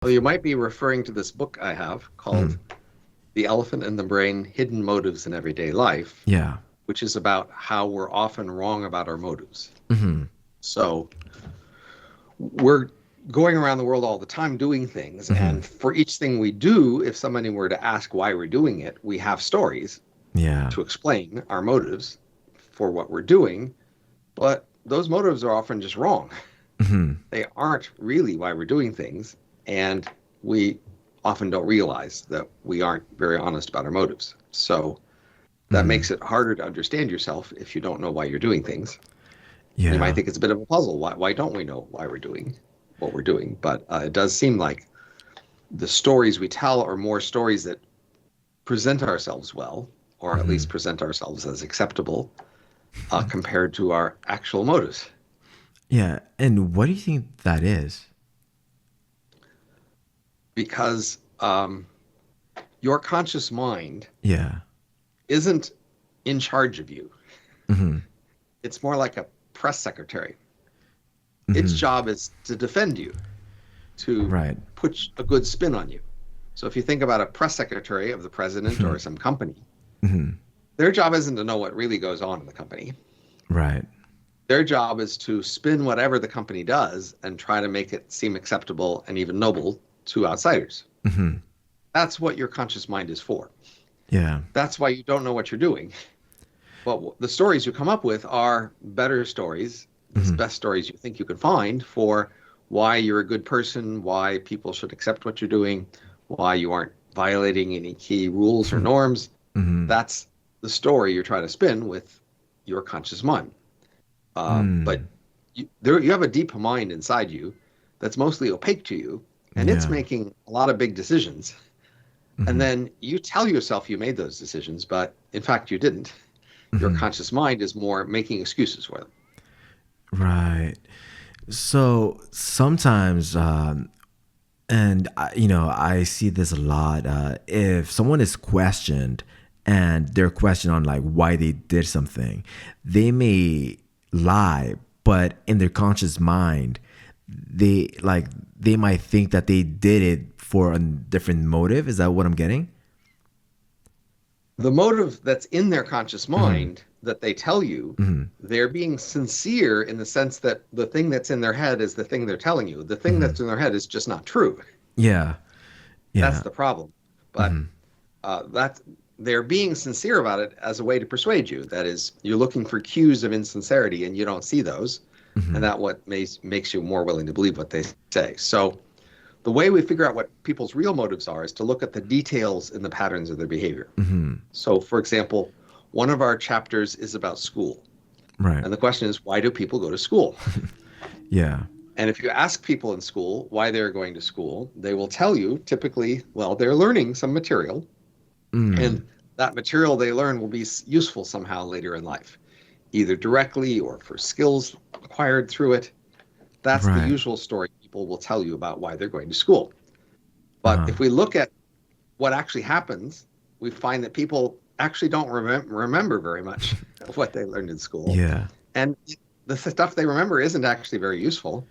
Well, you might be referring to this book I have called Mhm. The Elephant in the Brain: Hidden Motives in Everyday Life, Yeah. which is about how we're often wrong about our motives. Hmm. So we're going around the world all the time doing things. Hmm. And for each thing we do, if somebody were to ask why we're doing it, we have stories Yeah. to explain our motives for what we're doing. But those motives are often just wrong. Hmm. They aren't really why we're doing things. And we often don't realize that we aren't very honest about our motives. So that Hmm. makes it harder to understand yourself if you don't know why you're doing things. And you might Yeah. think it's a bit of a puzzle. Why don't we know why we're doing what we're doing? But it does seem like the stories we tell are more stories that present ourselves well, or at least Hmm. present ourselves as acceptable compared to our actual motives. Yeah. And what do you think that is? Because your conscious mind Yeah. isn't in charge of you. Hmm. It's more like a press secretary. Its Hmm. job is to defend you, to Right. put a good spin on you. So if you think about a press secretary of the president Hmm. or some company, Hmm. their job isn't to know what really goes on in the company. Right. Their job is to spin whatever the company does and try to make it seem acceptable and even noble to outsiders. Hmm. That's what your conscious mind is for. Yeah. That's why you don't know what you're doing. But the stories you come up with are better stories, the Hmm. best stories you think you can find for why you're a good person, why people should accept what you're doing, why you aren't violating any key rules or norms. Hmm. That's the story you're trying to spin with your conscious mind. But Mm. you have a deep mind inside you that's mostly opaque to you, and it's Yeah. making a lot of big decisions. And Hmm. then you tell yourself you made those decisions, but in fact, you didn't. Your Hmm. conscious mind is more making excuses for them. Right. So sometimes, and I see this a lot. If someone is questioned and they're questioned on like why they did something, they may lie, but in their conscious mind, they like they might think that they did it for a different motive. Is that what I'm getting? The motive that's in their conscious Hmm. mind that they tell you, Hmm. they're being sincere in the sense that the thing that's in their head is the thing they're telling you. The thing Hmm. that's in their head is just not true. Yeah. That's Yeah. the problem. But Hmm. that they're being sincere about it as a way to persuade you. That is, you're looking for cues of insincerity and you don't see those, and Hmm. that what makes you more willing to believe what they say. So the way we figure out what people's real motives are is to look at the details in the patterns of their behavior. Hmm. So, for example, one of our chapters is about school, Right. and the question is, why do people go to school? Yeah. And if you ask people in school why they're going to school, they will tell you typically, well, they're learning some material, Mm. and that material they learn will be useful somehow later in life, either directly or for skills acquired through it. That's the Right. usual story people will tell you about why they're going to school. But Uh-huh. if we look at what actually happens, we find that people actually don't remember very much of what they learned in school. Yeah. And the stuff they remember isn't actually very useful.